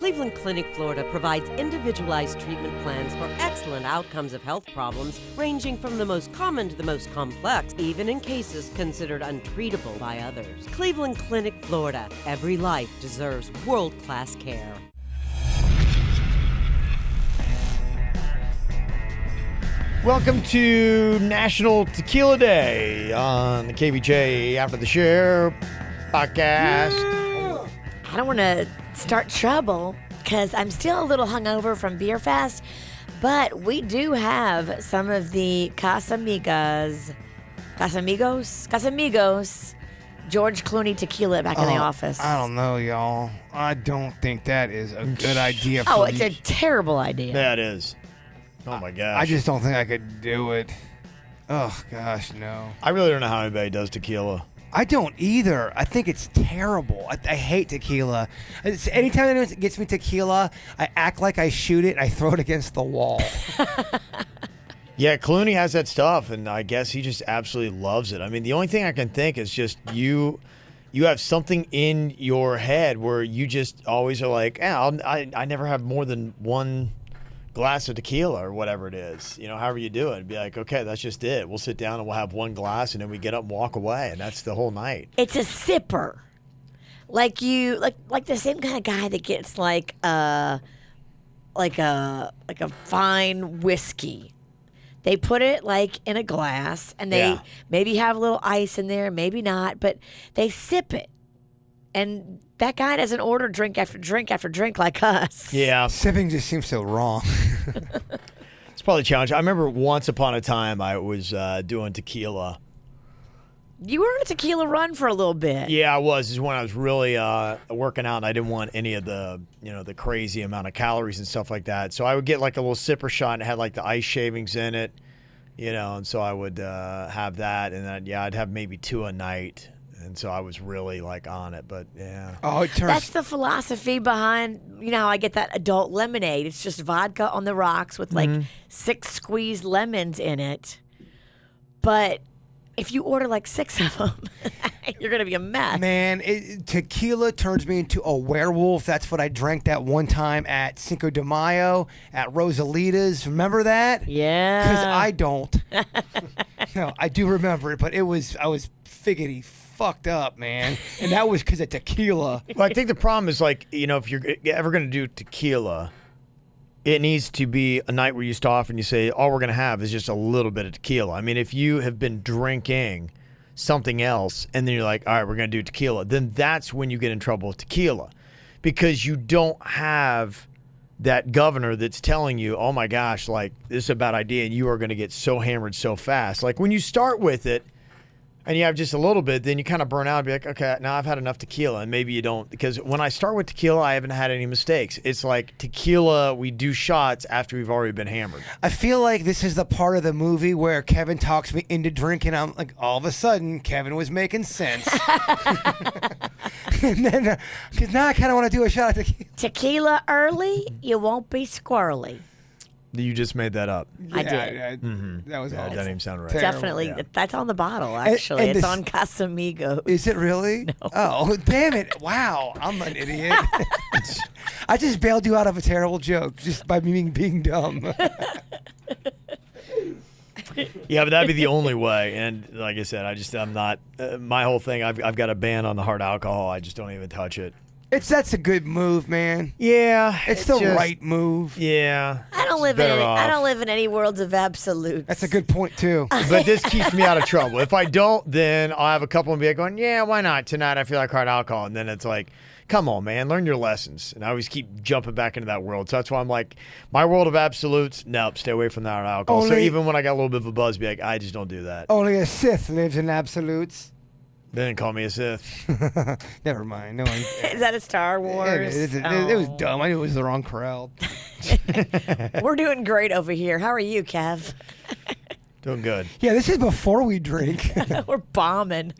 Cleveland Clinic, Florida provides individualized treatment plans for excellent outcomes of health problems ranging from the most common to the most complex, even in cases considered untreatable by others. Cleveland Clinic, Florida. Every life deserves world-class care. Welcome to National Tequila Day on the KVJ After the Share Podcast. I don't want to start trouble because I'm still a little hungover from Beer Fest, but we do have some of the Casamigos, George Clooney tequila back in the office. I don't know, y'all. I don't think that is a good idea. Oh, it's a terrible idea. That is. Oh my gosh. I just don't think I could do it. Oh gosh, no. I really don't know how anybody does tequila. I don't either. I think it's terrible. I hate tequila. Anytime anyone gets me tequila, I act like I shoot it and I throw it against the wall. Yeah, Clooney has that stuff, and I guess he just absolutely loves it. I mean, the only thing I can think is just you have something in your head where you just always are like, I never have more than one glass of tequila or whatever it is, however you do it. Be like, okay, that's just it. We'll sit down and we'll have one glass, and then we get up and walk away, and that's the whole night. It's a sipper, like the same kind of guy that gets like a fine whiskey. They put it like in a glass, and they maybe have a little ice in there, maybe not, but they sip it. And that guy doesn't order drink after drink after drink like us. Yeah. Sipping just seems so wrong. It's probably a challenge. I remember once upon a time I was doing tequila. You were on a tequila run for a little bit. Yeah, I was. This is when I was really working out, and I didn't want any of the, the crazy amount of calories and stuff like that. So I would get like a little sipper shot, and it had like the ice shavings in it, and so I would have that, and then, I'd have maybe 2 a night. And so I was really like on it, but yeah. Oh, that's the philosophy behind, how I get that adult lemonade. It's just vodka on the rocks with like 6 squeezed lemons in it. But if you order like 6 of them, you're going to be a mess. Man, tequila turns me into a werewolf. That's what I drank that one time at Cinco de Mayo at Rosalita's. Remember that? Yeah. Because I don't. No, I do remember it, but I was figgity fucked up, man. And that was because of tequila. Well, I think the problem is like, if you're ever going to do tequila, it needs to be a night where you stop off and you say, all we're going to have is just a little bit of tequila. I mean, if you have been drinking something else and then you're like, all right, we're going to do tequila, then that's when you get in trouble with tequila, because you don't have that governor that's telling you, oh my gosh, like this is a bad idea and you are going to get so hammered so fast. Like when you start with it, and you have just a little bit, then you kind of burn out and be like, okay, now I've had enough tequila. And maybe you don't. Because when I start with tequila, I haven't had any mistakes. It's like tequila, we do shots after we've already been hammered. I feel like this is the part of the movie where Kevin talks me into drinking. I'm like, all of a sudden, Kevin was making sense. And then, because now I kind of want to do a shot of tequila. Tequila early, you won't be squirrely. You just made that up. I did. That was awesome. That doesn't even sound right. Definitely. Yeah. That's on the bottle, actually. and it's on Casamigos. Is it really? No. Oh, damn it. Wow. I'm an idiot. I just bailed you out of a terrible joke just by being dumb. Yeah, but that'd be the only way. And like I said, I'm not, my whole thing, I've got a ban on the hard alcohol. I just don't even touch it. That's a good move, man. Yeah, it's the right move. Yeah, I don't live in any worlds of absolutes. That's a good point too. But this keeps me out of trouble. If I don't, then I'll have a couple and be like going, yeah, why not? Tonight I feel like hard alcohol, and then it's like, come on, man, learn your lessons. And I always keep jumping back into that world. So that's why I'm like, my world of absolutes, nope, stay away from that hard alcohol. So even when I got a little bit of a buzz, be like, I just don't do that. Only a Sith lives in absolutes. They didn't call me a Sith. Never mind. No one. Is that a Star Wars? It was dumb. I knew it was the wrong crowd. We're doing great over here. How are you, Kev? Doing good. Yeah, this is before we drink. We're bombing.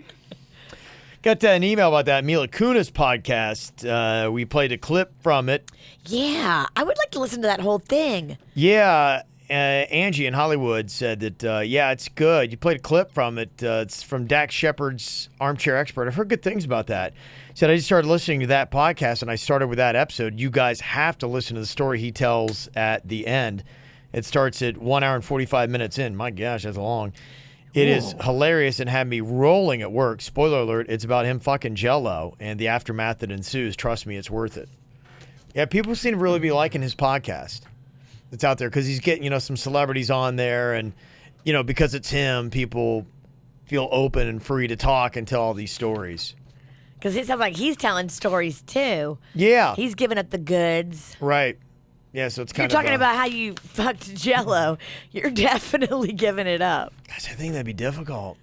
Got an email about that Mila Kunis podcast. We played a clip from it. Yeah, I would like to listen to that whole thing. Yeah, Angie in Hollywood said that, yeah, it's good. You played a clip from it. It's from Dax Shepard's Armchair Expert. I've heard good things about that. He said, I just started listening to that podcast, and I started with that episode. You guys have to listen to the story he tells at the end. It starts at 1 hour and 45 minutes in. My gosh, that's long. It is hilarious and had me rolling at work. Spoiler alert, it's about him fucking Jell-O and the aftermath that ensues. Trust me, it's worth it. Yeah, people seem to really be liking his podcast. It's out there because he's getting, some celebrities on there, and, because it's him, people feel open and free to talk and tell all these stories. Because it sounds like he's telling stories too. Yeah. He's giving up the goods. Right. Yeah, so it's kind You're talking about how you fucked Jell-O. You're definitely giving it up. Gosh, I think that'd be difficult.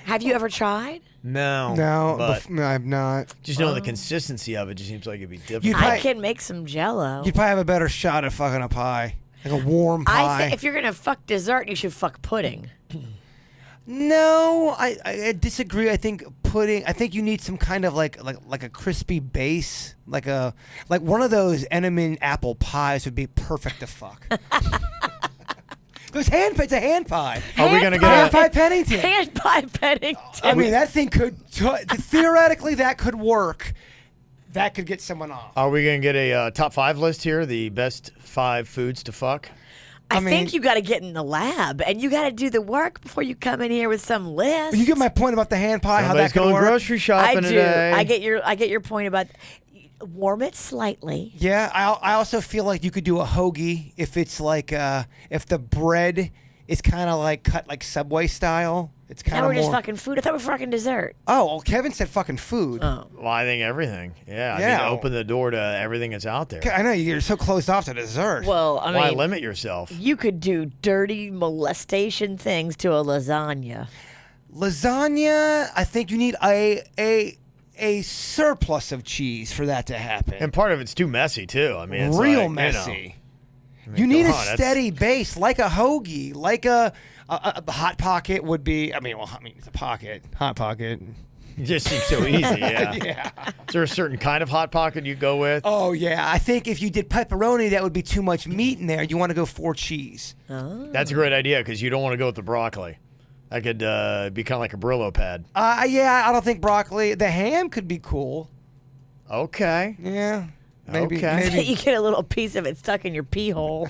Have you ever tried? No. No, I'm not. Just knowing the consistency of it just seems like it'd be difficult. I can make some Jell-O. You'd probably have a better shot at fucking a pie. Like a warm pie. I think if you're going to fuck dessert, you should fuck pudding. No, I disagree. I think you need some kind of like a crispy base, like one of those Entenmann apple pies would be perfect to fuck. It's a hand pie. Are we gonna get hand pie Pennington? Hand pie Pennington. I mean, that thing could theoretically that could work. That could get someone off. Are we gonna get a top 5 list here? The best 5 foods to fuck. I think you got to get in the lab and you got to do the work before you come in here with some list. You get my point about the hand pie. Somebody's how that could going work. Grocery shopping today. I get your point about warm it slightly. Yeah, I also feel like you could do a hoagie if it's like if the bread is kind of like cut like Subway style. It's kind Now of we're just more. fucking food. I thought we were fucking dessert. Oh, well, Kevin said fucking food. Oh. Well, I think everything. Yeah. Yeah. I mean, open the door to everything that's out there. I know you're so closed off to dessert. Well, I Why mean, limit yourself? you could do dirty molestation things to a lasagna. Lasagna, I think you need a surplus of cheese for that to happen. And part of it's too messy too. I mean, it's real like, messy. I mean, You need come a on, that's- steady base, like a hoagie, like a hot pocket would be. It's a pocket, hot pocket. It just seems so easy. Yeah. Yeah. Is there a certain kind of hot pocket you go with? Oh yeah, I think if you did pepperoni, that would be too much meat in there. You want to go 4 cheese. That's a great idea because you don't want to go with the broccoli. That could be kind of like a Brillo pad. Yeah, I don't think broccoli. The ham could be cool. Okay. Yeah, maybe. Okay. Maybe. You get a little piece of it stuck in your pee hole.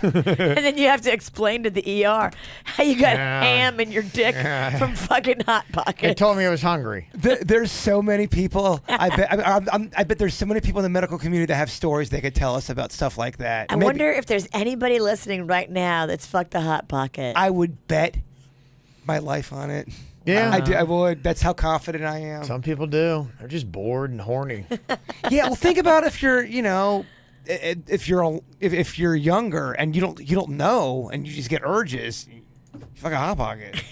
And then you have to explain to the ER how you got ham in your dick from fucking Hot It Pockets. told me I was hungry. There's so many people. I bet there's so many people in the medical community that have stories they could tell us about stuff like that. I wonder if there's anybody listening right now that's fucked a Hot Pocket. I would bet my life on it. Yeah. I would. That's how confident I am. Some people do. They're just bored and horny. Yeah. Well, think about if you're, if you're younger and you don't know and you just get urges, you fuck a hot pocket.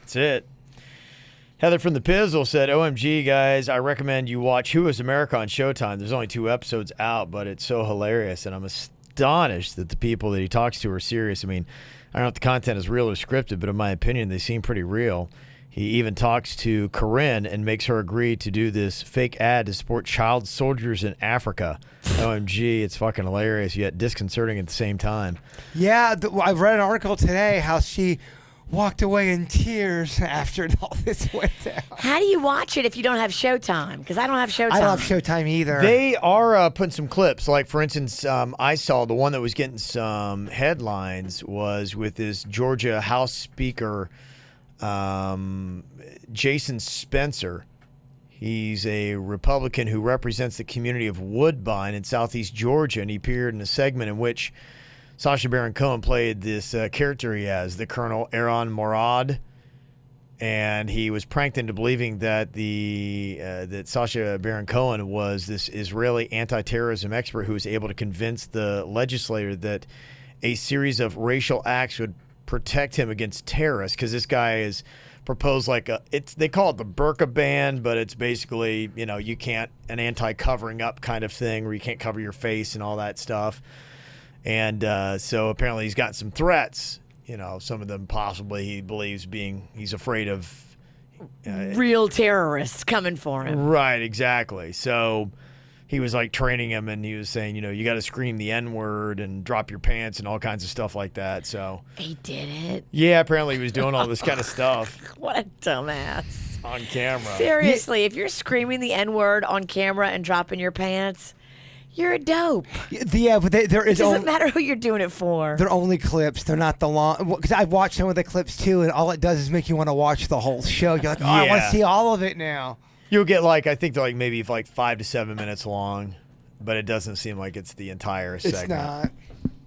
That's it. Heather from the Pizzle said, OMG, guys, I recommend you watch Who is America on Showtime. There's only 2 episodes out, but it's so hilarious, and I'm astonished that the people that he talks to are serious. I mean, I don't know if the content is real or scripted, but in my opinion, they seem pretty real. He even talks to Corinne and makes her agree to do this fake ad to support child soldiers in Africa. OMG, it's fucking hilarious, yet disconcerting at the same time. Yeah, I've read an article today how she walked away in tears after all this went down. How do you watch it if you don't have Showtime? Because I don't have Showtime. I don't have Showtime either. They are putting some clips. Like, for instance, I saw the one that was getting some headlines was with this Georgia House Speaker, Jason Spencer. He's a Republican who represents the community of Woodbine in southeast Georgia, and he appeared in a segment in which Sacha Baron Cohen played this character he has, the Colonel Aaron Morad, and he was pranked into believing that that Sacha Baron Cohen was this Israeli anti-terrorism expert who was able to convince the legislator that a series of racial acts would protect him against terrorists, because this guy is proposed they call it the burqa ban, but it's basically, you can't, an anti-covering up kind of thing where you can't cover your face and all that stuff. And so apparently he's got some threats, some of them possibly he believes he's afraid of real terrorists coming for him. Right, exactly. So he was like training him, and he was saying, you got to scream the N-word and drop your pants and all kinds of stuff like that. So He did it. yeah, apparently he was doing all this kind of stuff What a dumbass. on camera. Seriously, if you're screaming the N-word on camera and dropping your pants, you're a dope. Yeah, but there It is doesn't only, matter who you're doing it for. they're only clips. They're not the long. Because I've watched some of the clips too, and all it does is make you want to watch the whole show. You're like, I want to Yeah. see all of it now. You'll get I think they're maybe 5 to 7 minutes long, but it doesn't seem like it's the entire segment. It's not.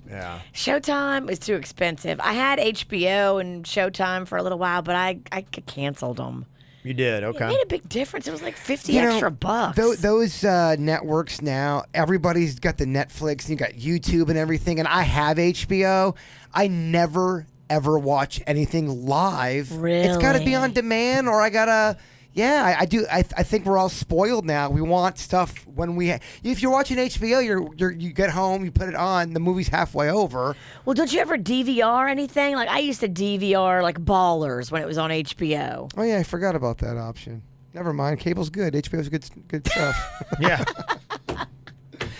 Yeah. Showtime is too expensive. I had HBO and Showtime for a little while, but I canceled them. You did, It okay. made a big difference. It was like 50 You know, extra bucks. Those networks now, everybody's got the Netflix, and you got YouTube and everything, and I have HBO. I never, ever watch anything live. It's got to be Really? on demand, or I got to... Yeah, I do. I think we're all spoiled now. We want stuff when we... if you're watching HBO, you get home, you put it on, the movie's halfway over. Well, don't you ever DVR anything? Like I used to DVR like Ballers when it was on HBO. Oh, yeah, I forgot about that option. Never mind. Cable's good. HBO's good stuff. Yeah.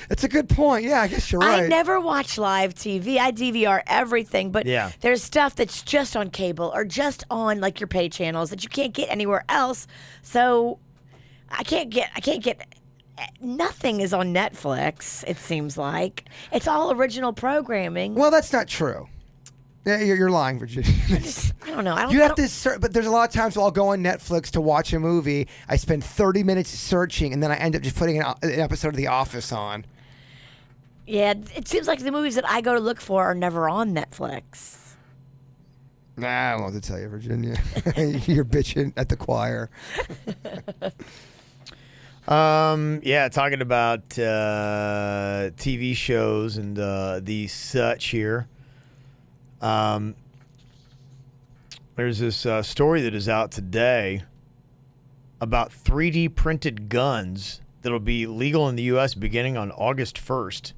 That's a good point. Yeah, I guess you're right. I never watch live TV. I DVR everything, but Yeah. there's stuff that's just on cable or just on like your pay channels that you can't get anywhere else. So I can't get nothing is on Netflix, it seems like. It's all original programming. Well, that's not true. Yeah, you're lying, Virginia. I don't know. You have to but there's a lot of times where I'll go on Netflix to watch a movie. I spend 30 minutes searching, and then I end up just putting an episode of The Office on. Yeah, it seems like the movies that I go to look for are never on Netflix. Nah, I don't know what to tell you, Virginia. You're bitching at the choir. Yeah, talking about TV shows and the such here. There's this story that is out today about 3D printed guns that'll be legal in the U.S. beginning on August 1st.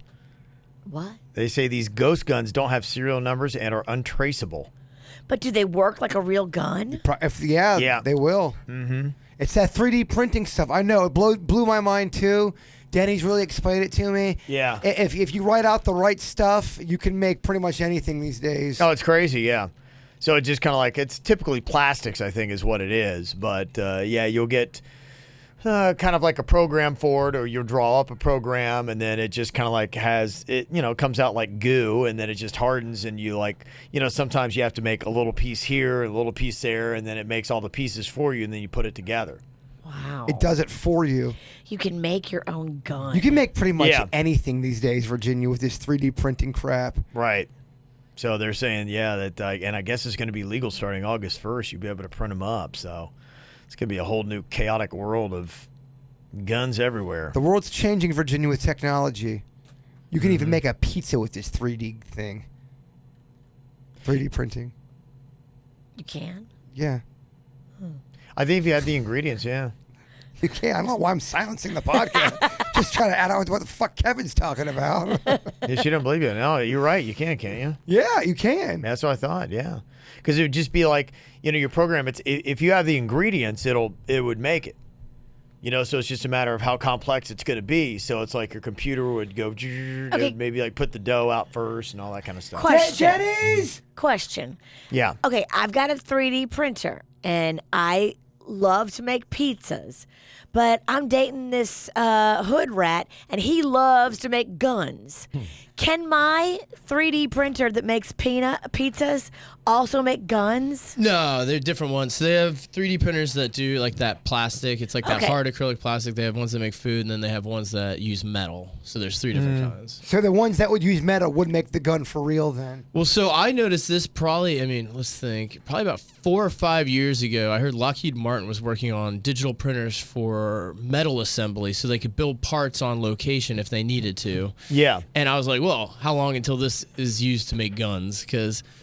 What? They say these ghost guns don't have serial numbers and are untraceable. But do they work like a real gun? Yeah, they will. Mm-hmm. It's that 3D printing stuff. I know. It blew my mind, too. Danny's really explained it to me. Yeah. If you write out the right stuff, you can make pretty much anything these days. Oh, it's crazy, yeah. So it's just kind of it's typically plastics, I think, is what it is. But, yeah, you'll get kind of like a program for it, or you'll draw up a program, and then it just kind of has it, comes out like goo, and then it just hardens, and you sometimes you have to make a little piece here, a little piece there, and then it makes all the pieces for you, and then you put it together. Wow. It does it for you. You can make your own gun. You can make pretty much Yeah. anything these days, Virginia, with this 3D printing crap. Right. So they're saying, yeah, that, and I guess it's going to be legal starting August 1st. You'll be able to print them up. So it's going to be a whole new chaotic world of guns everywhere. The world's changing, Virginia, with technology. You can even make a pizza with this 3D thing. 3D printing. You can? Yeah. I think if you had the ingredients, yeah. You can. I don't know why I'm silencing the podcast. Just trying to add on to what the fuck Kevin's talking about. Yeah, she don't believe you. No, you're right. You can't you? Yeah, you can. That's what I thought, yeah. Because it would just be like, your program, if you have the ingredients, it would make it. So it's just a matter of how complex it's going to be. So it's like your computer would go, maybe put the dough out first and all that kind of stuff. Question. Jenny's! Question. Yeah. Okay, I've got a 3D printer, and I love to make pizzas, but I'm dating this hood rat, and he loves to make guns. Can my 3D printer that makes pizzas also make guns? No, they're different ones. So they have 3D printers that do like that plastic. It's like that Okay. hard acrylic plastic. They have ones that make food, and then they have ones that use metal. So there's 3 different kinds. So the ones that would use metal would make the gun for real then. Well, so I noticed this probably about 4 or 5 years ago. I heard Lockheed Martin was working on digital printers for metal assembly so they could build parts on location if they needed to. Yeah. And I was like, well, how long until this is used to make guns?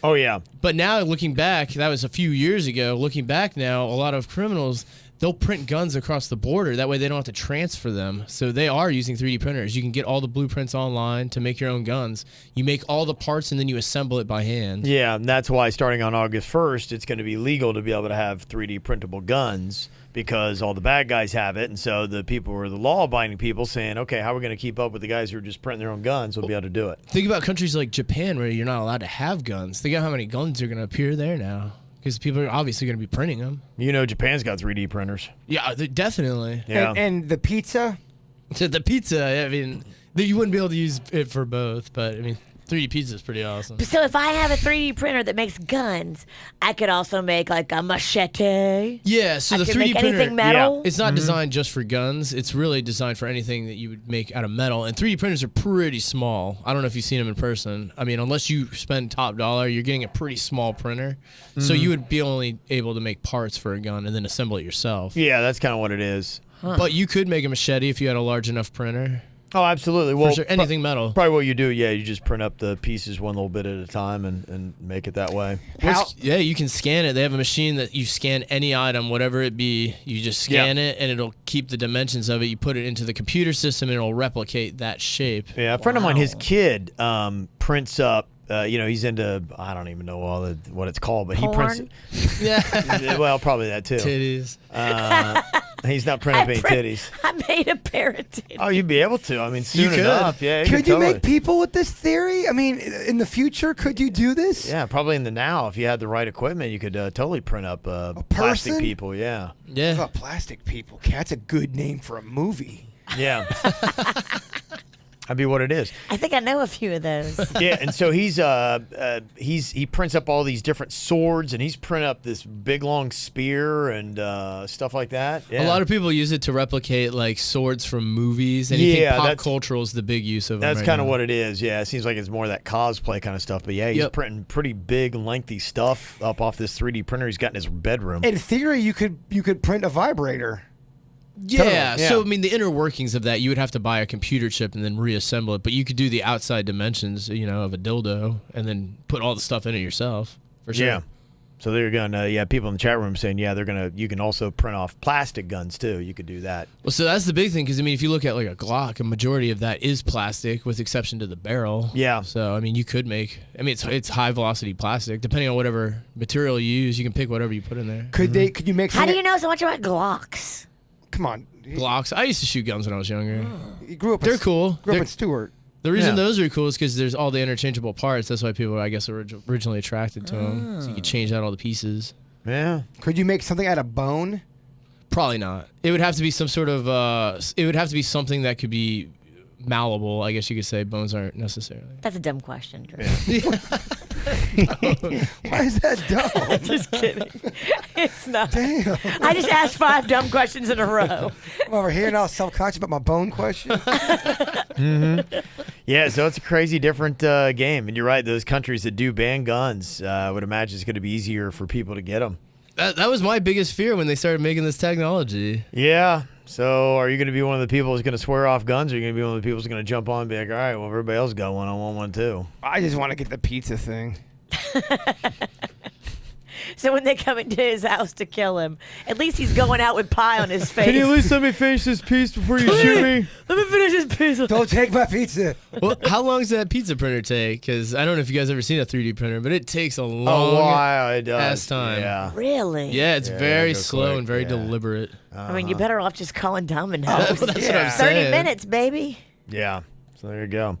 Oh, yeah. But now looking back, that was a few years ago. Looking back now, a lot of criminals, they'll print guns across the border. That way they don't have to transfer them. So they are using 3D printers. You can get all the blueprints online to make your own guns. You make all the parts and then you assemble it by hand. Yeah, and that's why starting on August 1st, it's going to be legal to be able to have 3D printable guns because all the bad guys have it. And so the people who are the law-abiding people saying, okay, how are we going to keep up with the guys who are just printing their own guns will be able to do it. Think about countries like Japan where you're not allowed to have guns. Think about how many guns are going to appear there now because people are obviously going to be printing them. You know Japan's got 3D printers. Yeah, definitely. Yeah. And the pizza? The pizza, I mean, you wouldn't be able to use it for both, but I mean, 3D pizza is pretty awesome. So if I have a 3D printer that makes guns, I could also make like a machete. Yeah, so I the could 3D make printer, anything metal. it's not designed just for guns. It's really designed for anything that you would make out of metal. And 3D printers are pretty small. I don't know if you've seen them in person. I mean, unless you spend top dollar, you're getting a pretty small printer. So you would be only able to make parts for a gun and then assemble it yourself. Yeah, that's kind of what it is. But you could make a machete if you had a large enough printer. Oh, absolutely. Well, For sure, anything metal. Probably what you do, yeah, you just print up the pieces one little bit at a time and make it that way. Yeah, you can scan it. They have a machine that you scan any item, whatever it be. You just scan it, and it'll keep the dimensions of it. You put it into the computer system, and it'll replicate that shape. Yeah, a friend of mine, his kid prints up. He's into, I don't even know what it's called, but Porn? he prints. Yeah. Well, probably that too. Titties. He's not printing up any titties. I made a pair of titties. Oh, you'd be able to. I mean, soon could. enough. Yeah. Could you totally. make people with this theory? I mean, in the future, could you do this? Yeah, probably in the now. If you had the right equipment, you could totally print up plastic person? people. Yeah. Yeah. What about plastic people? That's a good name for a movie. Yeah. That'd be what it is. I think I know a few of those. Yeah, and so he prints up all these different swords, and he's printed up this big long spear and stuff like that. Yeah. A lot of people use it to replicate like swords from movies, and you think pop that's- cultural is the big use of them. That's right kind of now. what it is. Yeah, it seems like it's more of that cosplay kind of stuff. But yeah, he's Yep. printing pretty big, lengthy stuff up off this 3D printer he's got in his bedroom. In theory, you could print a vibrator. Yeah, Yeah. so I mean, the inner workings of that, you would have to buy a computer chip and then reassemble it. But you could do the outside dimensions, of a dildo, and then put all the stuff in it yourself. For sure. Yeah. So they're going to, people in the chat room saying, you can also print off plastic guns too. You could do that. Well, so that's the big thing, because I mean, if you look at like a Glock, a majority of that is plastic, with exception to the barrel. Yeah. So I mean, you could make. I mean, it's high velocity plastic. Depending on whatever material you use, you can pick whatever you put in there. Could you make? How something- do you know so much about Glocks? Come on. Glocks. I used to shoot guns when I was younger. You grew up. They're cool. Grew up They're- in Stewart. The reason Yeah. those are cool is because there's all the interchangeable parts. That's why people, I guess, were originally attracted to them. So you could change out all the pieces. Yeah. Could you make something out of bone? Probably not. It would have to be some sort of. It would have to be something that could be malleable. I guess you could say bones aren't necessarily. That's a dumb question, Drew. Why is that dumb? Just kidding. It's not. Damn. I just asked 5 dumb questions in a row. I'm over here now self-conscious about my bone question. Yeah, so it's a crazy different game. And you're right, those countries that do ban guns, I would imagine it's going to be easier for people to get them. That was my biggest fear when they started making this technology. Yeah. So are you going to be one of the people who's going to swear off guns, or are you going to be one of the people who's going to jump on and be like, all right, well, everybody else got one, I want one too? I just want to get the pizza thing. So when they come into his house to kill him, at least he's going out with pie on his face. Can you at least let me finish this piece before you shoot me? Let me finish this pizza. Don't take my pizza. Well, how long does that pizza printer take? Because I don't know if you guys ever seen a 3D printer, but it takes a A long while it does. ass time. Yeah. Really? Yeah, it's Yeah, very go slow quick, and very yeah. deliberate. I mean, you better off just calling Domino's. That's what I'm 30 saying. minutes, baby. Yeah. So there you go.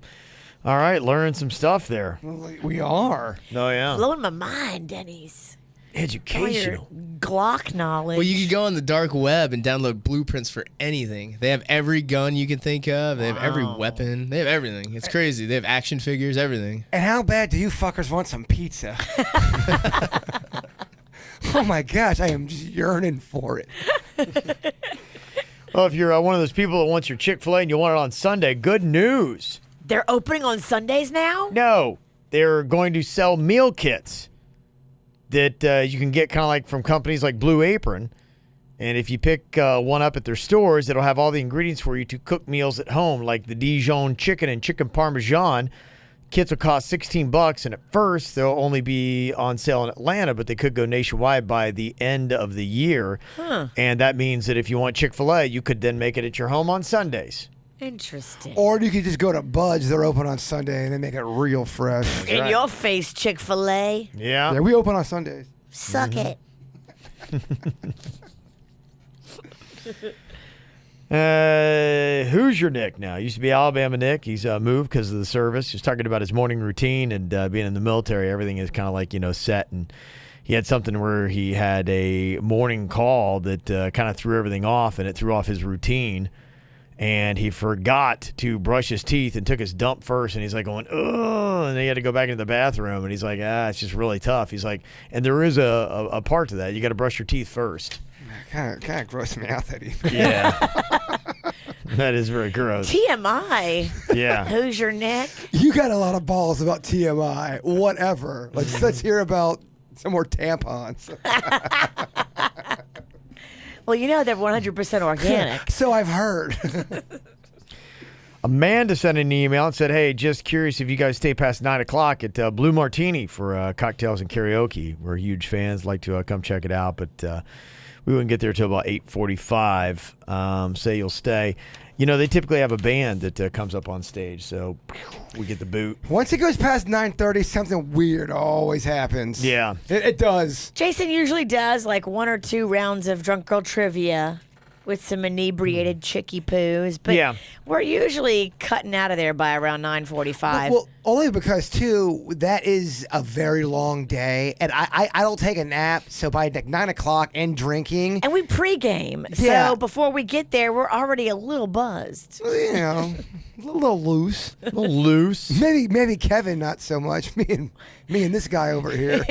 All right, learning some stuff there. We are. Oh, yeah. Blowing my mind, Denny's. All your Educational. Glock knowledge. Well, you could go on the dark web and download blueprints for anything. They have every gun you can think of. They have every weapon. They have everything. It's crazy. They have action figures, everything. And how bad do you fuckers want some pizza? Oh my gosh, I am just yearning for it. Well, if you're one of those people that wants your Chick-fil-A and you want it on Sunday, good news. They're opening on Sundays now? No, they're going to sell meal kits that you can get kind of like from companies like Blue Apron. And if you pick one up at their stores, it'll have all the ingredients for you to cook meals at home, like the Dijon chicken and chicken parmesan, Kits will cost $16, and at first they'll only be on sale in Atlanta, but they could go nationwide by the end of the year. And that means that if you want Chick-fil-A, you could then make it at your home on Sundays. Interesting. Or you could just go to Bud's. They're open on Sunday, and they make it real fresh. In your face, Chick-fil-A. Yeah. Yeah, we open on Sundays. Suck it. Hoosier Nick now. Used to be Alabama Nick. He's moved because of the service. He was talking about his morning routine and being in the military. Everything is kind of like, set. And he had something where he had a morning call that kind of threw everything off, and it threw off his routine. And he forgot to brush his teeth and took his dump first. And he's like going, oh, and then he had to go back into the bathroom. And he's like, it's just really tough. He's like, and there is a part to that. You got to brush your teeth first. Kind of grossed me out that evening. Yeah. That is very gross. TMI. Yeah. Hoosier Nick. You got a lot of balls about TMI. Whatever. Let's hear about some more tampons. Well, they're 100% organic. So I've heard. Amanda sent an email and said, hey, just curious if you guys stay past 9 o'clock at Blue Martini for cocktails and karaoke. We're huge fans. Like to come check it out, but we wouldn't get there till about 8:45. Say you'll stay. They typically have a band that comes up on stage, so we get the boot. Once it goes past 9:30, something weird always happens. Yeah. It does. Jason usually does like 1 or 2 rounds of drunk girl trivia with some inebriated chickie poos, but Yeah. we're usually cutting out of there by around 9:45. Well, only because, too, that is a very long day, and I don't take a nap, so by like 9 o'clock and drinking, and we pregame, Yeah. so before we get there, we're already a little buzzed. a little loose. A little loose. Maybe Kevin not so much. Me and this guy over here,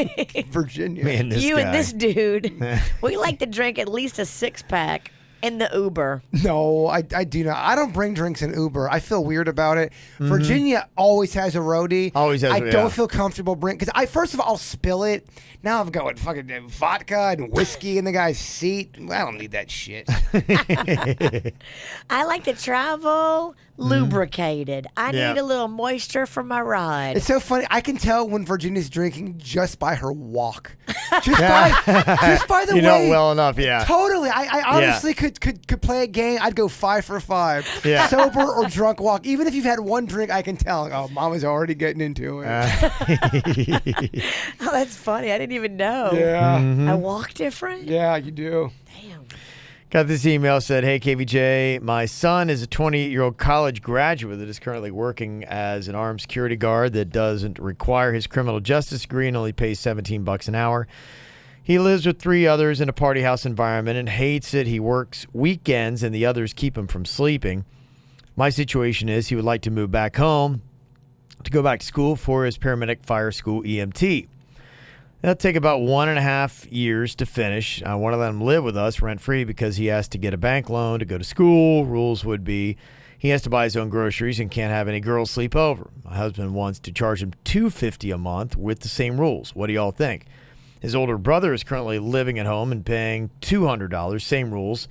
Virginia. Man, this You guy. and this dude, we like to drink at least a 6-pack in the Uber. No, I do not. I don't bring drinks in Uber. I feel weird about it. Virginia always has a roadie. Always has I a- yeah. don't feel comfortable bringing, because first of all, I'll spill it. Now I'm going fucking vodka and whiskey in the guy's seat. I don't need that shit. I like to travel lubricated. I Yeah. need a little moisture for my ride. It's so funny. I can tell when Virginia's drinking just by her walk. Just by the You way. know it well enough, yeah. Totally. I honestly could play a game. I'd go 5 for 5. Yeah. Sober or drunk walk. Even if you've had one drink, I can tell. Oh, Mama's already getting into it. Oh, that's funny. I didn't even know. Yeah. I walk different? Yeah, you do. Damn. Got this email, said, hey, KVJ, my son is a 28-year-old college graduate that is currently working as an armed security guard that doesn't require his criminal justice degree and only pays $17 an hour. He lives with 3 others in a party house environment and hates it. He works weekends and the others keep him from sleeping. My situation is he would like to move back home to go back to school for his paramedic fire school EMT. That'll take about 1.5 years to finish. I want to let him live with us rent-free because he has to get a bank loan to go to school. Rules would be he has to buy his own groceries and can't have any girls sleep over. My husband wants to charge him $250 a month with the same rules. What do y'all think? His older brother is currently living at home and paying $200, same rules.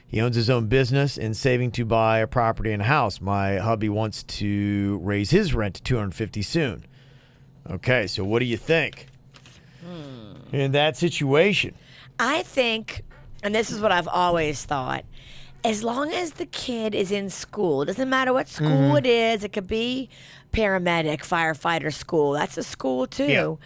He owns his own business and saving to buy a property and a house. My hubby wants to raise his rent to $250 soon. Okay, so what do you think? In that situation? I think, and this is what I've always thought, as long as the kid is in school, it doesn't matter what school it is, it could be paramedic, firefighter school, that's a school too.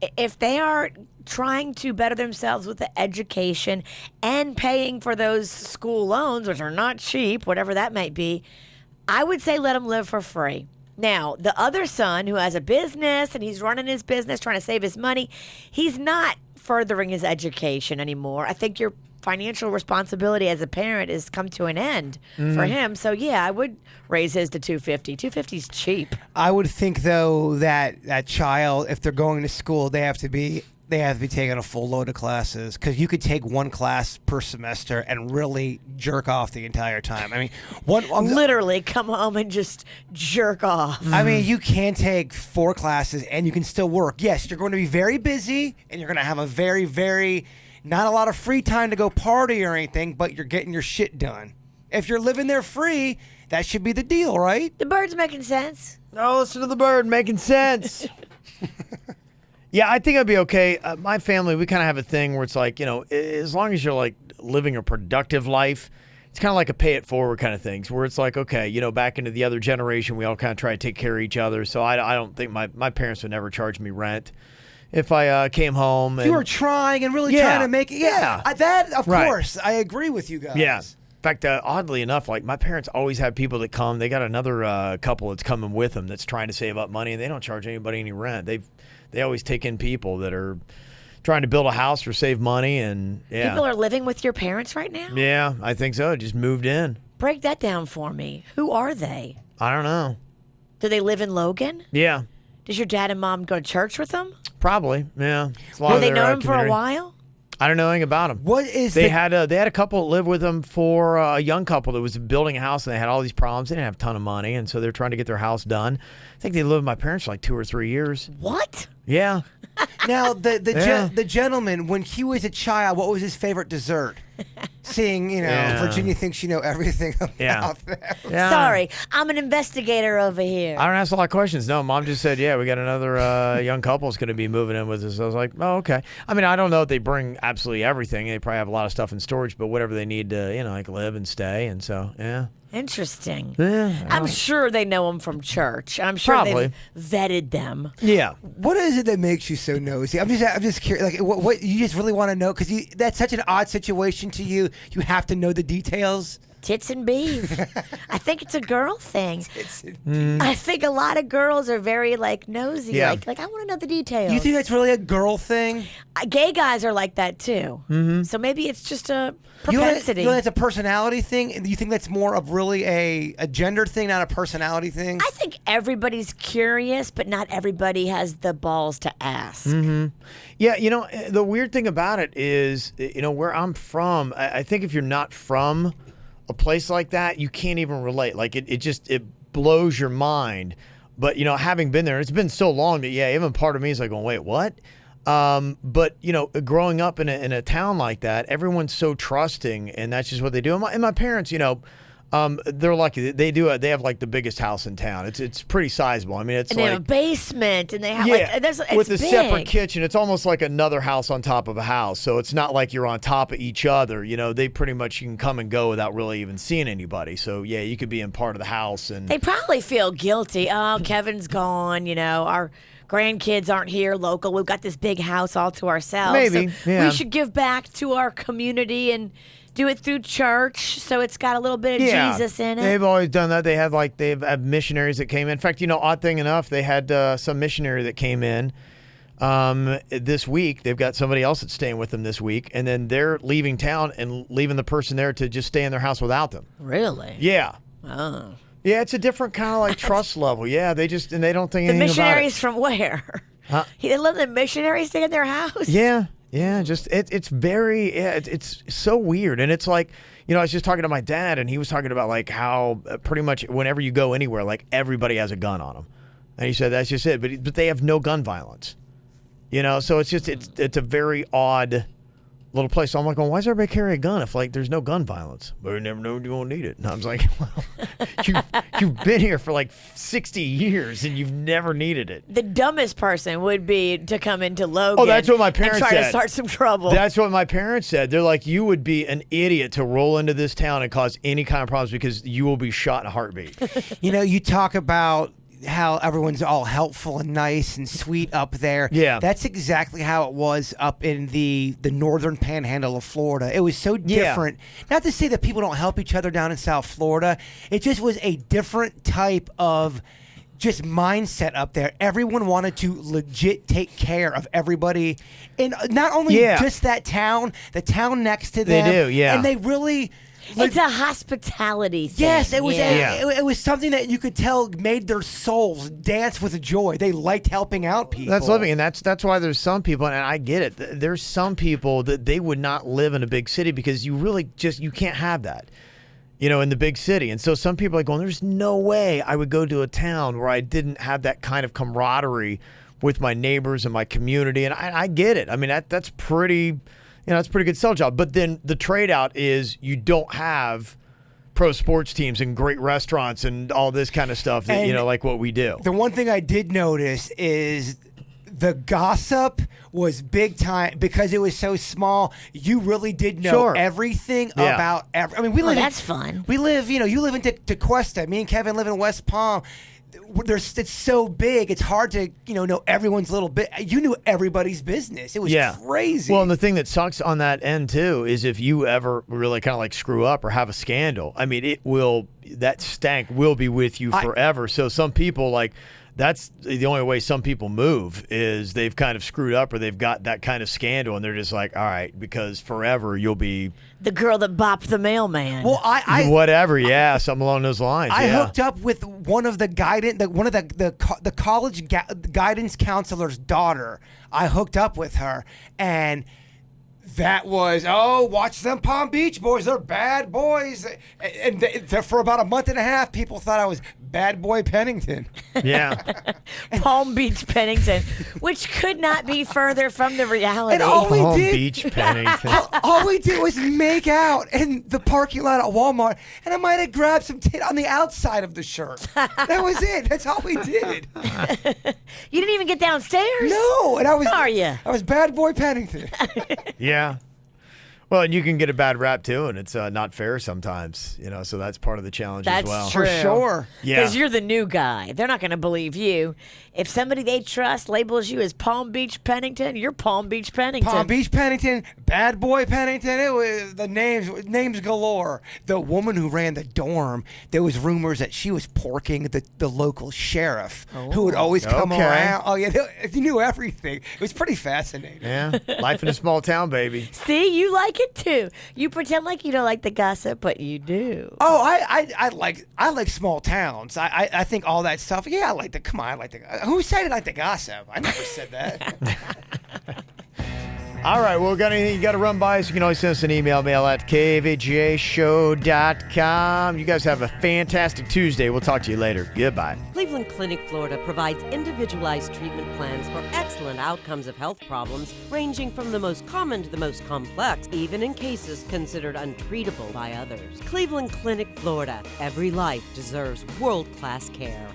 Yeah. If they are trying to better themselves with the education and paying for those school loans, which are not cheap, whatever that might be, I would say let them live for free. Now, the other son who has a business and he's running his business, trying to save his money, he's not furthering his education anymore. I think your financial responsibility as a parent has come to an end for him. So, yeah, I would raise his to $250. $250 is cheap. I would think, though, that that child, if they're going to school, they have to be taking a full load of classes, because you could take one class per semester and really jerk off the entire time. I mean, Literally come home and just jerk off. I mean, you can take 4 classes and you can still work. Yes, you're going to be very busy and you're going to have a very, very, not a lot of free time to go party or anything, but you're getting your shit done. If you're living there free, That should be the deal, right? The bird's making sense. Oh, listen to the bird making sense. Yeah, I think I'd be okay. My family, we kind of have a thing where it's like, as long as you're like living a productive life, it's kind of like a pay it forward kind of things where it's like, okay, back into the other generation, we all kind of try to take care of each other. So I don't think my parents would never charge me rent if I came home. And, You were trying and really trying to make it. Yeah. That, of course, I agree with you guys. Yeah. In fact, oddly enough, like my parents always have people that come. They got another couple that's coming with them that's trying to save up money, and they don't charge anybody any rent. They always take in people that are trying to build a house or save money, and People are living with your parents right now? Yeah, I think so. Just moved in. Break that down for me. Who are they? I don't know. Do they live in Logan? Yeah, Does your dad and mom go to church with them? probably. Yeah. It's a lot Have of they their, known him for a community. while? I don't know anything about them. What is They had a couple that lived with them for a young couple that was building a house, and they had all these problems. They didn't have a ton of money, and so they're trying to get their house done. I think they lived with my parents for like 2 or 3 years. What? Yeah. Now, Yeah. the gentleman, when he was a child, what was his favorite dessert? Seeing, Yeah. Virginia thinks you know everything about Yeah. that. Yeah. Sorry, I'm an investigator over here. I don't ask a lot of questions. No, Mom just said, yeah, we got another young couple's going to be moving in with us. I was like, oh, okay. I mean, I don't know if they bring absolutely everything. They probably have a lot of stuff in storage, but whatever they need to, like live and stay. And so, yeah. Interesting. Yeah. I'm sure they know him from church. I'm sure Probably. they've vetted them. Yeah. What is it that makes you so nosy? I'm just curious. Like, what you just really want to know? Because that's such an odd situation to you. You have to know the details. Tits and beef. I think it's a girl thing. I think a lot of girls are very nosy. Yeah. Like I want to know the details. You think that's really a girl thing? Gay guys are like that too. Mm-hmm. So maybe it's just a propensity. You know that's a personality thing? And you think that's more of really a gender thing, not a personality thing? I think everybody's curious, but not everybody has the balls to ask. Yeah, the weird thing about it is, where I'm from, I think if you're not from a place like that, you can't even relate. Like it blows your mind. But having been there, it's been so long that even part of me is like going, wait, what? But growing up in a town like that, everyone's so trusting, and that's just what they do. And my parents, they're lucky. They have like the biggest house in town. It's pretty sizable. I mean, it's And they like have a basement, and they have it's with a big. separate kitchen. It's almost like another house on top of a house. So it's not like you're on top of each other. They pretty much, you can come and go without really even seeing anybody. So yeah, you could be in part of the house, and They probably feel guilty. Oh, Kevin's gone. Our grandkids aren't here local. We've got this big house all to ourselves. Maybe, So yeah. we should give back to our community and do it through church, so it's got a little bit of Jesus in it. They've always done that. They have missionaries that came in. In fact, odd thing enough, they had some missionary that came in this week. They've got somebody else that's staying with them this week, and then they're leaving town and leaving the person there to just stay in their house without them. Really? Yeah. Oh. Yeah, it's a different kind of like trust level. Yeah, they don't think The anything about missionaries it. from where? Huh? They let the missionaries stay in their house? Yeah, just it's very it's so weird, and it's like I was just talking to my dad, and he was talking about like how pretty much whenever you go anywhere, like everybody has a gun on them, and he said that's just it, but they have no gun violence, so it's just it's a very odd little place. So I'm like, well, why does everybody carry a gun if like there's no gun violence? But we never know you won't need it. And I was like, well, you've been here for like 60 years and you've never needed it. The dumbest person would be to come into Logan. Oh, that's what my parents and try to said. start some trouble. That's what my parents said. They're like, you would be an idiot to roll into this town and cause any kind of problems because you will be shot in a heartbeat. You talk about how everyone's all helpful and nice and sweet up there. Yeah. That's exactly how it was up in the northern panhandle of Florida. It was so different. Not to say that people don't help each other down in South Florida. It just was a different type of just mindset up there. Everyone wanted to legit take care of everybody. And not only just that town, the town next to them. They do, yeah. And they really... It's a hospitality thing. Yes, it was. Yeah. It was something that you could tell made their souls dance with joy. They liked helping out people. That's living, and that's why there's some people, and I get it. There's some people that they would not live in a big city because you really you can't have that, in the big city. And so some people are going, there's no way I would go to a town where I didn't have that kind of camaraderie with my neighbors and my community. And I get it. I mean, that's pretty. It's a pretty good sell job. But then the trade out is you don't have pro sports teams and great restaurants and all this kind of stuff that, And like what we do. The one thing I did notice is the gossip was big time because it was so small. You really did know Sure. everything Yeah. about every. I mean, we Well, live. that's fun. We live. You live in DeQuesta. Me and Kevin live in West Palm. It's so big. It's hard to know everyone's little bit. You knew everybody's business. It was crazy. Well, and the thing that sucks on that end too is if you ever really kind of like screw up or have a scandal, I mean, that stank will be with you forever. So some people that's the only way some people move is they've kind of screwed up or they've got that kind of scandal and they're just like, all right, because forever you'll be The girl that bopped the mailman. well, whatever, something along those lines. I hooked up with one of the the college guidance counselor's daughter. I hooked up with her, and that was watch them Palm Beach boys. They're bad boys, and for about a month and a half, people thought I was Bad Boy Pennington. Yeah. Palm Beach, Pennington, which could not be further from the reality. And all we Palm did, Beach, Pennington. all we did was make out in the parking lot at Walmart, and I might have grabbed some tit on the outside of the shirt. That was it. That's all we did. You didn't even get downstairs? No, and I was. Who are you? I was Bad Boy Pennington. Yeah. Well, and you can get a bad rap too, and it's not fair sometimes, so that's part of the challenge That's as well. true. For sure. Yeah. Because you're the new guy. They're not going to believe you. If somebody they trust labels you as Palm Beach Pennington, you're Palm Beach Pennington. Palm Beach Pennington, Bad Boy Pennington. It was the names galore. The woman who ran the dorm, there was rumors that she was porking the local sheriff, who would always come Okay. around. Oh yeah, he knew everything. It was pretty fascinating. Yeah. Life in a small town, baby. See, you like it too. You pretend like you don't like the gossip, but you do. Oh, I like small towns. I think all that stuff. Yeah, I like the. Come on, I like the. Who said I like the gossip? I never said that. All right, well, got anything you got to run by us? You can always send us an mail at kvjshow.com. You guys have a fantastic Tuesday. We'll talk to you later. Goodbye. Cleveland Clinic, Florida provides individualized treatment plans for excellent outcomes of health problems ranging from the most common to the most complex, even in cases considered untreatable by others. Cleveland Clinic, Florida. Every life deserves world-class care.